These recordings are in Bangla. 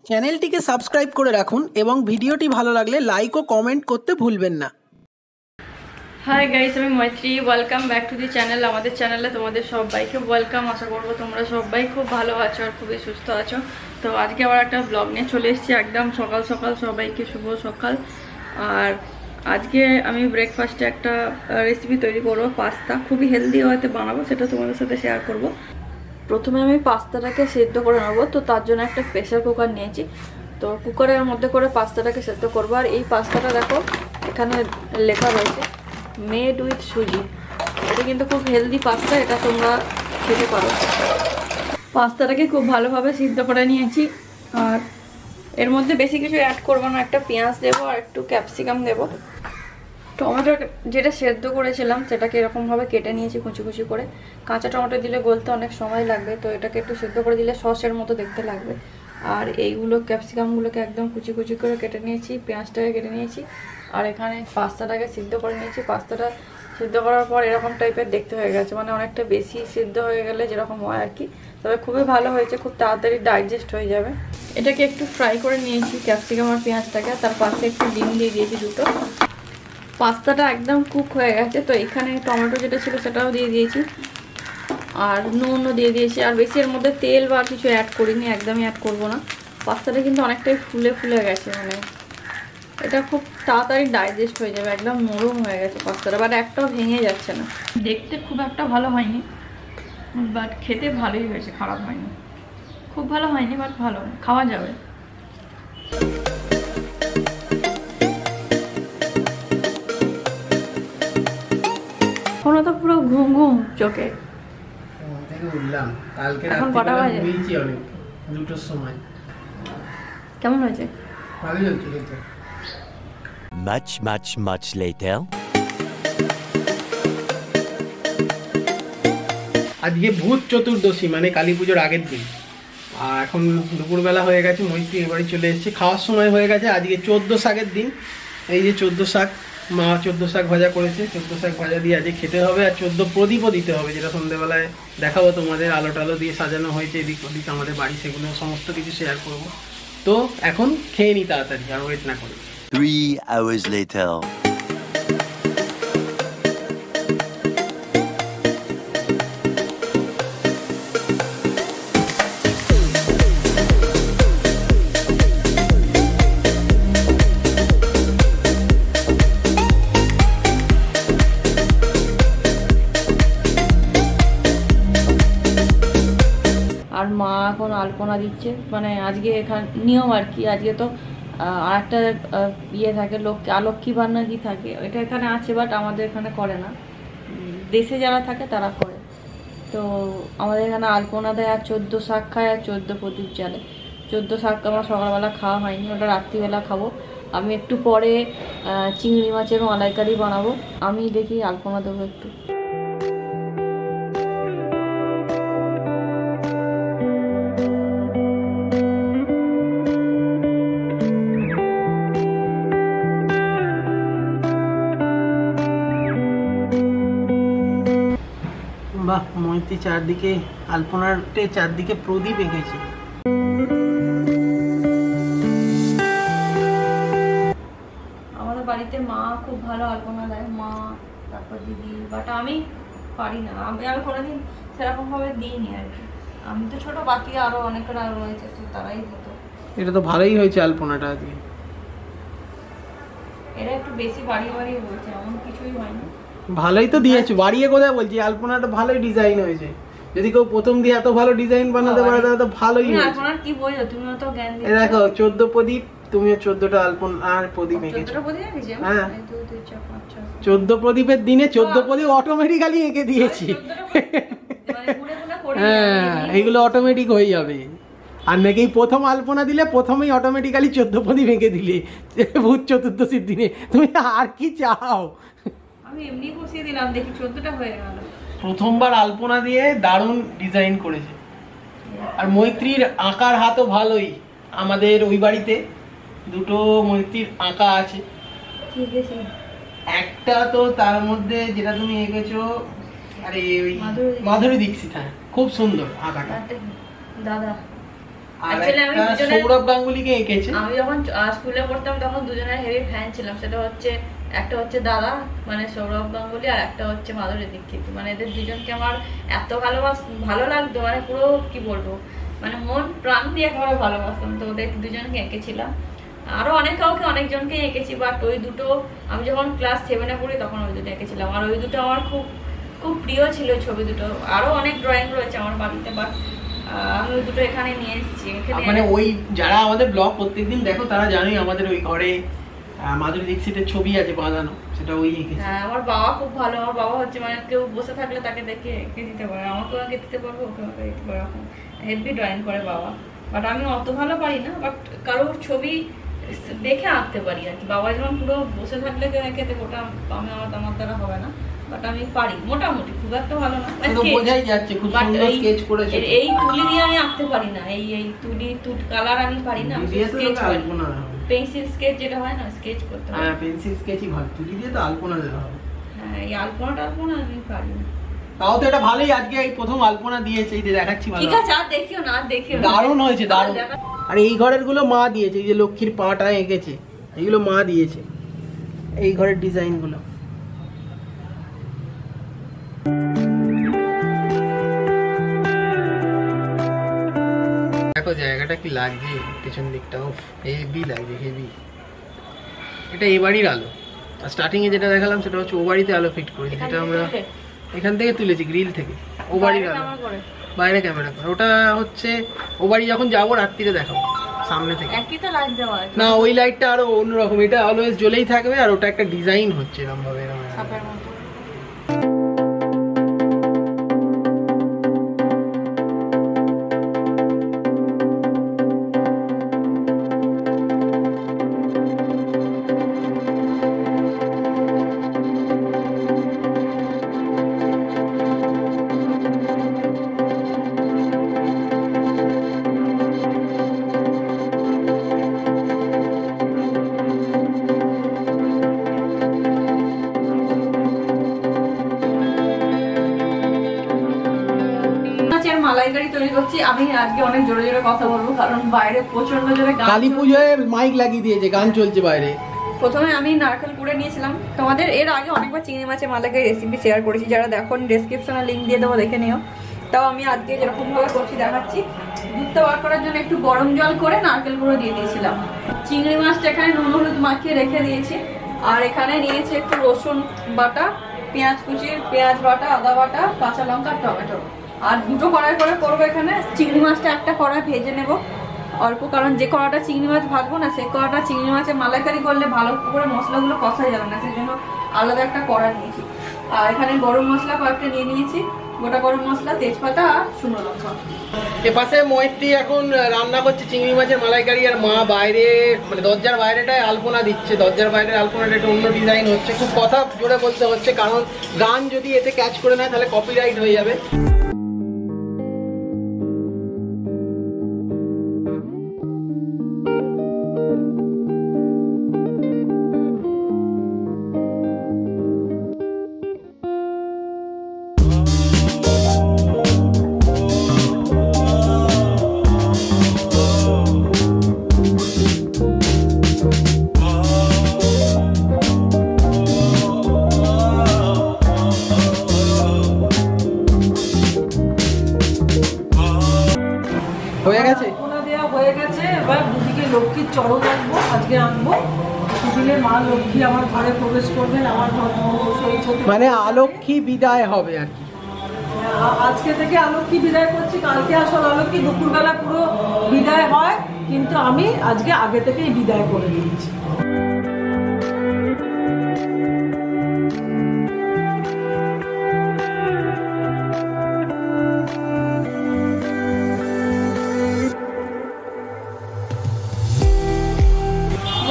চ্যানেলটিকে সাবস্ক্রাইব করে রাখুন এবং ভিডিওটি ভালো লাগলে লাইক ও কমেন্ট করতে ভুলবেন না। হাই গাইস, আমি মৈত্রী। Welcome back to the channel. আমাদের চ্যানেলে তোমাদের সবাইকে ওয়েলকাম। আশা করবো তোমরা সবাই খুব ভালো আছো আর খুবই সুস্থ আছো। তো আজকে আবার একটা ব্লগ নিয়ে চলে এসেছি একদম সকাল সকাল। সবাইকে শুভ সকাল। আর আজকে আমি ব্রেকফাস্টে একটা রেসিপি তৈরি করবো, পাস্তা। খুবই হেলদি হয়তো বানাবো, সেটা তোমাদের সাথে শেয়ার করব। প্রথমে আমি পাস্তাটাকে সেদ্ধ করে নেবো, তো তার জন্য একটা প্রেসার কুকার নিয়েছি। তো কুকারের মধ্যে করে পাস্তাটাকে সেদ্ধ করবো। আর এই পাস্তাটা দেখো এখানে লেখা রয়েছে মেড উইথ সুজি। এটা কিন্তু খুব হেলদি পাস্তা, এটা তোমরা খেতে পারো। পাস্তাটাকে খুব ভালোভাবে সিদ্ধ করে নিয়েছি। আর এর মধ্যে বেশি কিছু অ্যাড করবো না, একটা পেঁয়াজ দেবো আর একটু ক্যাপসিকাম দেবো। টমেটো যেটা সেদ্ধ করেছিলাম সেটাকে এরকমভাবে কেটে নিয়েছি কুচি কুচি করে। কাঁচা টমেটো দিলে গলতে অনেক সময় লাগবে, তো এটাকে একটু সেদ্ধ করে দিলে সসের মতো দেখতে লাগবে। আর এইগুলো ক্যাপসিকামগুলোকে একদম কুচি কুচি করে কেটে নিয়েছি, পেঁয়াজটাকে কেটে নিয়েছি। আর এখানে পাস্তাটাকে সিদ্ধ করে নিয়েছি। পাস্তাটা সিদ্ধ করার পর এরকম টাইপের দেখতে হয়ে গেছে, মানে অনেকটা বেশি সিদ্ধ হয়ে গেলে যেরকম হয় আর কি। তবে খুবই ভালো হয়েছে, খুব তাড়াতাড়ি ডাইজেস্ট হয়ে যাবে। এটাকে একটু ফ্রাই করে নিয়েছি ক্যাপসিকাম আর পেঁয়াজটাকে। তার পাশে একটু ডিম দিয়ে দিয়েছি দুটো। পাস্তাটা একদম কুক হয়ে গেছে, তো এখানে টমেটো যেটা ছিল সেটাও দিয়ে দিয়েছি আর নুনও দিয়ে দিয়েছি। আর বেশি এর মধ্যে তেল বা কিছু অ্যাড করিনি, একদমই অ্যাড করবো না। পাস্তাটা কিন্তু অনেকটাই ফুলে ফুলে গেছে, মানে এটা খুব তাড়াতাড়ি ডাইজেস্ট হয়ে যাবে, একদম নরম হয়ে গেছে পাস্তাটা। বাট একটাও ভেঙে যাচ্ছে না। দেখতে খুব একটা ভালো হয়নি, বাট খেতে ভালোই হয়েছে, খারাপ হয়নি। খুব ভালো হয়নি বাট ভালো, খাওয়া যাবে। এখনো তো পুরো ঘুম ঘুম চোখে। উঠলাম কালকে এখন কটা বাজে? অনেক, 2টোর সময়। কেমন হয়েছে? ভালোই হচ্ছে কিন্তু। Much later. আজকে ভূত চতুর্দশী, মানে কালী পুজোর আগের দিন। আর এখন দুপুরবেলা হয়ে গেছে, মৈত্রী এবারে চলে এসেছে, খাওয়ার সময় হয়ে গেছে। আজকে 14 শাকের দিন। এই যে 14 শাক, মা 14 শাক ভাজা করেছে। 14 শাক ভাজা দিয়ে আজকে খেতে হবে। আর 14 প্রদীপও দিতে হবে, যেটা সন্ধ্যেবেলায় দেখাবো তোমাদের। আলো টালো দিয়ে সাজানো হয়েছে এদিক ওদিক আমাদের বাড়ি, সেগুলো সমস্ত কিছু শেয়ার করব। তো এখন খেয়ে নি তাড়াতাড়ি, আর ওয়েট না করে। 3 hours later. আর মা এখন আলপনা দিচ্ছে, মানে আজকে এখানে নিয়ম আর কি। আজকে তো আর একটা ইয়ে থাকে, লক্ষ্মী ভান্ডার কি থাকে, এটা এখানে আছে, বাট আমাদের এখানে করে না। দেশে যারা থাকে তারা করে। তো আমাদের এখানে আলপনা দেয় আর 14 শাক খায় আর 14 প্রদীপ জ্বালে। 14 শাক আমার সকালবেলা খাওয়া হয়নি, ওটা রাত্রিবেলা খাবো। আমি একটু পরে চিংড়ি মাছের মালাইকারি বানাবো। আমি দেখি আলপনা দেবো একটু। বাহ, মৈত্রী চারদিকে আলপনাতে চারদিকে প্রদীপ এঁকেছে। আমাদের বাড়িতে মা খুব ভালো আলপনা দেয়, মা তারপর দিদি। বাট আমি পারি না, আমি কোনোদিন সেরকম ভাবে দিইনি আর কি। আমি তো ছোট, বাকি আরো অনেকেরা রয়েছে, তো তারাই দিত। এটা তো ভালোই হয়েছে আলপনাটা আজকে। এরা একটু বেশি বাড়িয়ে বাড়িয়ে বলছে, এমন কিছুই হয়নি। ভালোই তো দিয়েছো, বাড়িয়ে কোথায় বলছি, আলপনাটা ভালোই ডিজাইন হয়েছে। যদি কেউ প্রথম দিয়ে এত ভালো ডিজাইন বানাতে পারে তাহলে তো ভালোই হয়েছে। আলপনার কি বলছো, তুমিও তো জ্ঞান দিচ্ছ। এই দেখো 14 প্রদীপ, তুমিও 14টা আলপনা আর প্রদীপ এঁকেছো। 14টা প্রদীপ এঁকেছি। হ্যাঁ, 1 2 3 4 5 6 14 প্রদীপের দিনে 14 প্রদীপ অটোমেটিক্যালি এঁকে দিয়েছি। হ্যাঁ, এগুলো অটোমেটিক হয়ে যাবে। আর নাকি প্রথম আলপনা দিলে প্রথমেই অটোমেটিক্যালি 14 প্রদীপ এঁকে দিলে ভূত চতুর্দশীর দিনে। তুমি আর কি চাও? আমি এমনি বসিয়ে দিলাম, দেখি 14টা হয়ে গেল। প্রথমবার আলপনা দিয়ে দারুণ ডিজাইন করেছে। আর মৈত্রীর আঁকার হাতও ভালোই। আমাদের ওই বাড়িতে 2টো মৈত্রীর আঁকা আছে। ঠিক আছে, একটা তো তার মধ্যে যেটা তুমি এঁকেছো, আরে ওই মাধুরী দীক্ষিত। হ্যাঁ, খুব সুন্দর আঁকাটা। দাদা আর Actually আমি একটা দুজনের- সৌরভ গাঙ্গুলিকে এঁকেছে। আমি যখন স্কুলে পড়তাম তখন দুজনের হেভি ফ্যান ছিলাম। সেটা হচ্ছে একটা হচ্ছে দাদা মানে সৌরভ গাঙ্গুলি, আর একটা হচ্ছে মাধুরী দীক্ষিত। মানে এদের দুজনকে আমার এত ভালো লাগতো, মানে পুরো কি বলবো, মানে মন প্রাণ দিয়ে একেবারে ভালোবাসতাম। তো ওদের দুজনকে এঁকেছিলাম, আরো কাউকে অনেকজনকে এঁকেছি, বাট ওই দুটো আমি যখন ক্লাস 7-এ পড়ি তখন ওই দুটো এঁকেছিলাম। আর ওই দুটো আমার খুব খুব প্রিয় ছিল ওই ছবি দুটো। আরো অনেক ড্রয়িং রয়েছে আমার বাড়িতে, বাট আমি ওই দুটো এখানে নিয়ে এসেছি। মানে ওই যারা আমাদের ব্লগ প্রত্যেকদিন দেখো তারা জানে আমাদের ওই ঘরে মাধুরী দীক্ষিতের ছবি আছে বাঁধানো, সেটা ওই এঁকেছে। হ্যাঁ, আমার বাবা খুব ভালো। আমার বাবা হচ্ছে মানে কেউ বসে থাকলে তাকে দেখে এঁকে দিতে পারে, আমাকেও এঁকে দিতে পারবো, ওকে এঁকে দিতে পারে, এরকম হেভি ড্রয়িং করে বাবা। বাট আমি অত ভালো পারি না, বাট কারোর ছবি দেখে আঁকতে পারি আর কি। বাবা যেমন পুরো বসে থাকলে কেউ এঁকে দেবে, ওটা আমার দ্বারা হবে না, বাট আমি পারি মোটামুটি, খুব একটা ভালো না। তো বোঝাই যাচ্ছে খুব সুন্দর স্কেচ করেছে। এই তুলি দিয়ে আমি আঁকতে পারি না, এই তুলি কালার আমি পারি না, স্কেচ পারি, পেন্সিল স্কেচ যেটা হয় না, স্কেচ করতে হয়। হ্যাঁ, পেন্সিল স্কেচই ভালো, তুলি দিয়ে তো আলপনা দেওয়া হবে। হ্যাঁ, এই আলপনা আমি পারি না। তাও তো এটা ভালোই, আজকে এই প্রথম আলপনা দিয়েছে, এই যে দেখাচ্ছি ভালো। ঠিক আছে, আর দেখিও না, দারুণ হয়েছে, দারুণ। আর এই ঘরের গুলো মা দিয়েছে, এই যে লক্ষ্মীর পাটা এঁকেছে, এইগুলো মা দিয়েছে, এই ঘরের ডিজাইন গুলো। দেখো জায়গাটা কি লাগছে, পিছন দিকটাও হেভি লাগছে, হেভি। এটা এই বাড়ির আলো, আর স্টার্টিং এ যেটা দেখালাম সেটা হচ্ছে ও বাড়িতে আলো ফিট করেছি, যেটা আমরা এখান থেকে তুলেছি, গ্রিল থেকে। ও বাড়ির আলো বাইরে ক্যামেরা করে, ওটা হচ্ছে ও বাড়ি যখন যাবো রাত্রিরে দেখাবো সামনে থেকে। না, ওই লাইটটা আরো অন্যরকম, এটা অলওয়েজ জ্বলেই থাকবে, আর ওটা একটা ডিজাইন হচ্ছে এরকম ভাবে, মালাইকারি তৈরি করছি। আমি আজকে অনেক জোরে জোরে কথা বলবো, কারণ বাইরে প্রচন্ড জোরে গান। কালী পুজোয় মাইক লাগিয়ে দিয়েছে, গান চলছে বাইরে। প্রথমে আমি নারকেল কুড়ে নিয়েছিলাম। তোমাদের এর আগে অনেকবার চিংড়ি মাছের মালাইকারি রেসিপি শেয়ার করেছি, যারা দেখো ডেসক্রিপশনে লিঙ্ক দিয়ে দেবো, দেখে নিও। তাও আমি আজকে যেরকম ভাবে করছি দেখাচ্ছি। দুধটা বার করার জন্য একটু গরম জল করে নারকেল গুঁড়ো দিয়ে দিয়েছিলাম। চিংড়ি মাছটা এখানে নুন হলুদ মাখিয়ে রেখে দিয়েছি। আর এখানে নিয়েছি একটু রসুন বাটা, পেঁয়াজ কুচি, পেঁয়াজ বাটা, আদা বাটা, কাঁচা লঙ্কা, টমেটো। আর দুটো কড়াই করে করবো এখানে। চিংড়ি মাছটা একটা কড়াই ভেজে নেব অল্প, কারণ যে কড়াটা চিংড়ি মাছ ভাজবো না সেই কড়াটা চিংড়ি মাছের মালাইকারি করলে ভালো করে মশলাগুলো কষা যাবে না, সেই জন্য আলাদা একটা কড়া নিয়েছি। আর এখানে গরম মশলা কয়েকটা নিয়ে নিয়েছি, গোটা গরম মশলা, তেজপাতা আর শুকনো লঙ্কা। এপাশে মৈত্রী এখন রান্না করছে চিংড়ি মাছের মালাইকারি, আর মা বাইরে মানে দরজার বাইরেটায় আলপনা দিচ্ছে। দরজার বাইরের আলপনাটা একটু অন্য ডিজাইন হচ্ছে, খুব কথা জোরে বলতে হচ্ছে, কারণ গান যদি এতে ক্যাচ করে নেয় তাহলে কপিরাইট হয়ে যাবে। হয়ে গেছে, দেওয়া হয়ে গেছে। এবার দুদিকে লক্ষ্মীর চরণ আনবো, আজকে আনবো। দুদিকে মা লক্ষ্মী আমার ঘরে প্রবেশ করবেন, আমার ঘর মানে আলক্ষ্মী বিদায় হবে আর কি। আজকে থেকে আলক্ষ্মী বিদায় করছি, কালকে আসল আলক্ষ্মী দুপুরবেলা পুরো বিদায় হয়, কিন্তু আমি আজকে আগে থেকেই বিদায় করে দিয়েছি।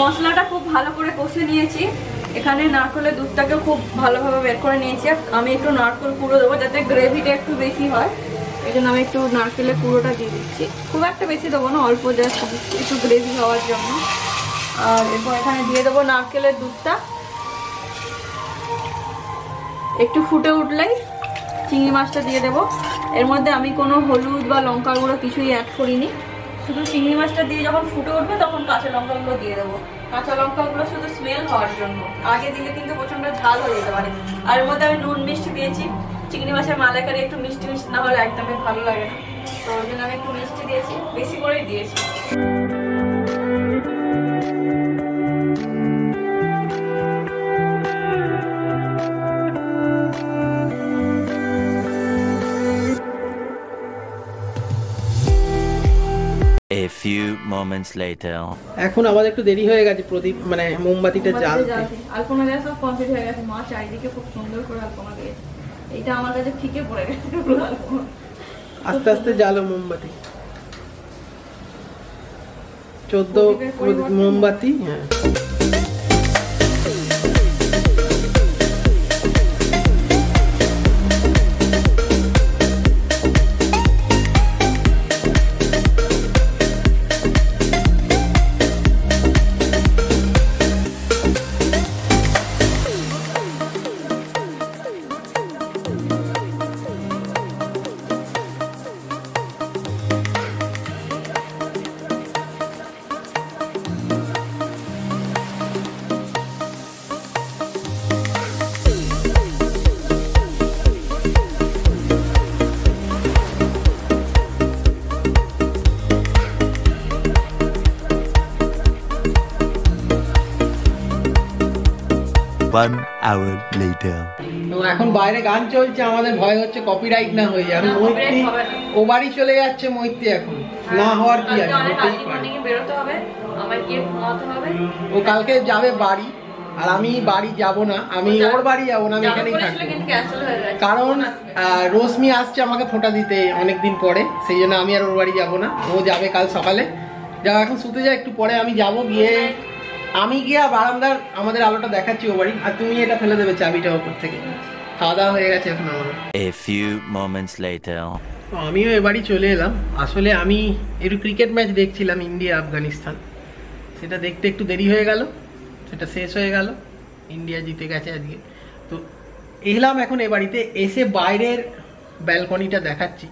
মশলাটা খুব ভালো করে কষে নিয়েছি। এখানে নারকেলের দুধটাকে খুব ভালোভাবে বের করে নিয়েছি। আমি একটু নারকেল কুড়ো দেবো যাতে গ্রেভিটা একটু বেশি হয়, এই জন্য আমি একটু নারকেলের কুড়োটা দিয়ে দিচ্ছি। খুব একটা বেশি দেবো না, অল্প জাস্ট একটু গ্রেভি হওয়ার জন্য। আর এরপর এখানে দিয়ে দেবো নারকেলের দুধটা। একটু ফুটে উঠলেই চিংড়ি মাছটা দিয়ে দেবো। এর মধ্যে আমি কোনো হলুদ বা লঙ্কার গুঁড়ো কিছুই অ্যাড করিনি, শুধু চিংড়ি মাছটা দিয়ে যখন ফুটে উঠবে তখন কাঁচা লঙ্কাগুলো দিয়ে দেবো। কাঁচা লঙ্কাগুলো শুধু স্মেল হওয়ার জন্য, আগে দিলে কিন্তু প্রচন্ড ঝাল হয়ে যেতে পারে। আর এর মধ্যে আমি নুন মিষ্টি দিয়েছি, চিংড়ি মাছের মালাইকারি একটু মিষ্টি মিষ্টি না হলে একদমই ভালো লাগে না, তো ওই জন্য আমি একটু মিষ্টি দিয়েছি, বেশি করেই দিয়েছি। A few moments later. এখন আমাদের একটু দেরি হয়ে গেছে প্রদীপ মানে মোমবাতিটা জ্বালতে। আলপনা দেওয়া সব কমপ্লিট হয়ে গেছে, মা চারিদিকে খুব সুন্দর করে আলপনা দিয়েছে। এটা আমার কাছে ফিকে পড়ে গেছে আস্তে আস্তে জ্বালো মোমবাতি, 14 মোমবাতি। হ্যাঁ, One hour later. এবং এখন বাইরে গান চলছে, আমাদের ভয় হচ্ছে কপিরাইট না হয়ে যাবে। মৈত্রী ও বাড়ি চলে যাচ্ছে, মৈত্রী এখন না হওয়ার কি আছে, হতেই পারে। বেরোতে হবে, আমার গিয়ে ঘুমাতে হবে। ও কালকে যাবে বাড়ি, আর আমি বাড়ি যাব না, আমি ওর বাড়ি যাবো না, আমি এখানেই থাকবো। কারণ রশ্মি আসছে আমাকে ফোঁটা দিতে অনেকদিন পরে, সেই জন্য আমি আর ওর বাড়ি যাব না। ও যাবে কাল সকালে। যা এখন শুতে যায়, একটু পরে আমি যাব, গিয়ে আমি গিয়ে বারান্দার আমাদের আলোটা দেখাচ্ছি ও বাড়ি, আর তুমি এটা ফেলে দেবে চাবিটা ওপর থেকে। খাওয়া দাওয়া হয়ে গেছে এখন আমার। A few moments later. আমিও এ বাড়ি চলে এলাম। আসলে আমি একটু ক্রিকেট ম্যাচ দেখছিলাম, ইন্ডিয়া আফগানিস্তান, সেটা দেখতে একটু দেরি হয়ে গেল, সেটা শেষ হয়ে গেল, ইন্ডিয়া জিতে গেছে আজকে। তো এলাম এখন এ বাড়িতে, এসে বাইরের ব্যালকনিটা দেখাচ্ছি,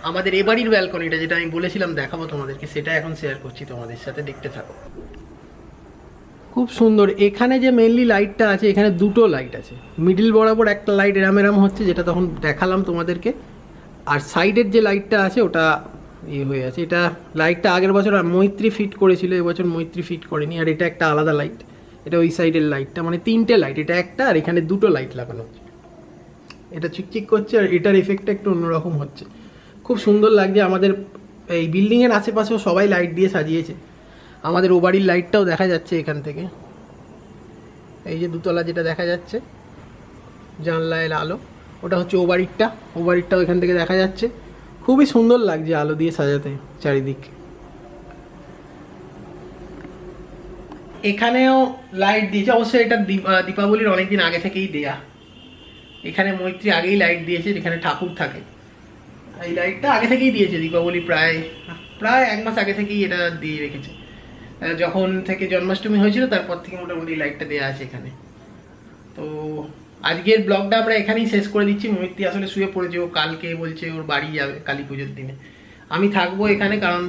আমাদের এ বাড়ির ব্যালকনিটা, যেটা আমি বলেছিলাম দেখাবো তোমাদেরকে, সেটা এখন শেয়ার করছি তোমাদের সাথে, দেখতে থাকো। খুব সুন্দর। এখানে যে মেনলি লাইটটা আছে, এখানে দুটো লাইট আছে, মিডিল বরাবর একটা লাইট এরাম এরাম হচ্ছে, যেটা তখন দেখালাম তোমাদেরকে, আর সাইডের যে লাইটটা আছে ওটা ইয়ে হয়ে আছে। এটা লাইটটা আগের বছর মৈত্রী ফিট করেছিল, এবছর মৈত্রী ফিট করেনি। আর এটা একটা আলাদা লাইট, এটা ওই সাইডের লাইটটা, মানে তিনটে লাইট, এটা একটা আর এখানে দুটো লাইট লাগানো হচ্ছে। এটা চিকচিক করছে, আর এটার এফেক্টটা একটু অন্যরকম হচ্ছে, খুব সুন্দর লাগছে। আমাদের এই বিল্ডিংয়ের আশেপাশেও সবাই লাইট দিয়ে সাজিয়েছে। আমাদের ও বাড়ির লাইটটাও দেখা যাচ্ছে এখান থেকে, এই যে দুতলা যেটা দেখা যাচ্ছে জানলায় আলো, ওটা হচ্ছে ও বাড়িরটা। ও বাড়িরটাও এখান থেকে দেখা যাচ্ছে। খুবই সুন্দর লাগছে আলো দিয়ে সাজাতে চারিদিক। এখানেও লাইট দিয়েছে, অবশ্যই এটা দীপাবলির অনেকদিন আগে থেকেই দেয়া। এখানে মৈত্রী আগেই লাইট দিয়েছে, যেখানে ঠাকুর থাকে। এই লাইটটা আগে থেকেই দিয়েছে, দীপাবলি প্রায় 1 মাস আগে থেকেই এটা দিয়ে রেখেছে। যখন থেকে জন্মাষ্টমী হয়েছিল তারপর থেকে মোটামুটি লাইটটা দেওয়া আছে এখানে। তো আজকের ব্লগটা আমরা এখানেই শেষ করে দিচ্ছি। মৈত্রী আসলে শুয়ে পড়েছে, ও কালকে বলছে ওর বাড়ি যাবে কালী পুজোর দিনে। আমি থাকবো এখানে, কারণ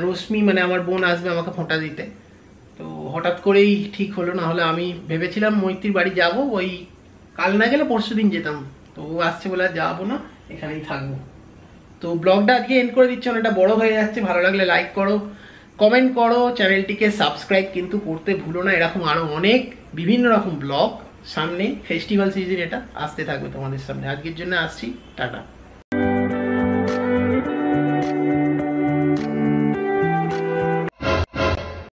রশ্মি মানে আমার বোন আসবে আমাকে ফোঁটা দিতে। তো হঠাৎ করেই ঠিক হলো, না হলে আমি ভেবেছিলাম মৈত্রীর বাড়ি যাব, ওই কাল না গেলে পরশু দিন যেতাম। তো ও আসছে বলে আর যাবো না, এখানেই থাকবো। তো ব্লগটা আজকে এন্ড করে দিচ্ছি, অনেকটা বড় হয়ে যাচ্ছে। ভালো লাগলে লাইক করো, কমেন্ট করো, চ্যানেলটিকে সাবস্ক্রাইব কিন্তু করতে ভুলো না। এরকম আরও অনেক বিভিন্ন রকম ব্লগ সামনে, ফেস্টিভ্যাল সিজন এটা আসতে থাকবে তোমাদের সামনে। আজকের জন্য আসছি, টাটা।